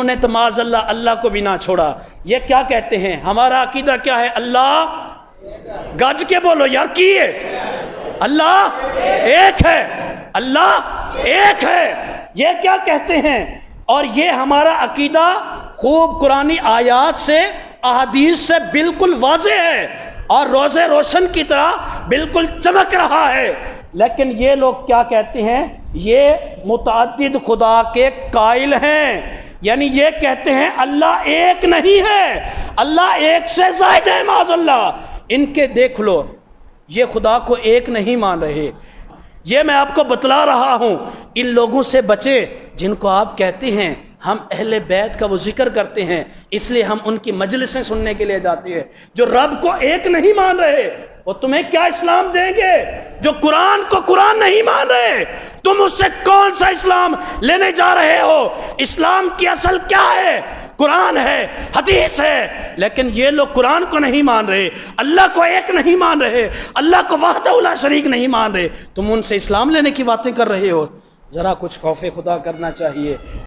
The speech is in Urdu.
انہوں نے تو معاذ اللہ اللہ کو بھی نہ چھوڑا۔ یہ کیا کہتے ہیں؟ ہمارا عقیدہ کیا ہے؟ اللہ، گج کے بولو یار کی ہے، اللہ ایک ہے، اللہ ایک ہے، یہ کیا کہتے ہیں؟ اور یہ ہمارا عقیدہ خوب قرآنی آیات سے، احادیث سے بالکل واضح ہے اور روزے روشن کی طرح بالکل چمک رہا ہے۔ لیکن یہ لوگ کیا کہتے ہیں؟ یہ متعدد خدا کے قائل ہیں، یعنی یہ کہتے ہیں اللہ ایک نہیں ہے، اللہ ایک سے زائد ہے معاذ اللہ۔ ان کے دیکھ لو، یہ خدا کو ایک نہیں مان رہے۔ یہ میں آپ کو بتلا رہا ہوں، ان لوگوں سے بچے جن کو آپ کہتے ہیں ہم اہل بیت کا وہ ذکر کرتے ہیں، اس لیے ہم ان کی مجلسیں سننے کے لیے جاتے ہیں۔ جو رب کو ایک نہیں مان رہے وہ تمہیں کیا اسلام دیں گے؟ جو قرآن کو قرآن نہیں مان رہے، تم اس سے کون سا اسلام لینے جا رہے ہو؟ اسلام کی اصل کیا ہے؟ قرآن ہے، حدیث ہے۔ لیکن یہ لوگ قرآن کو نہیں مان رہے، اللہ کو ایک نہیں مان رہے، اللہ کو وحدہ لا شریک نہیں مان رہے، تم ان سے اسلام لینے کی باتیں کر رہے ہو۔ ذرا کچھ خوف خدا کرنا چاہیے۔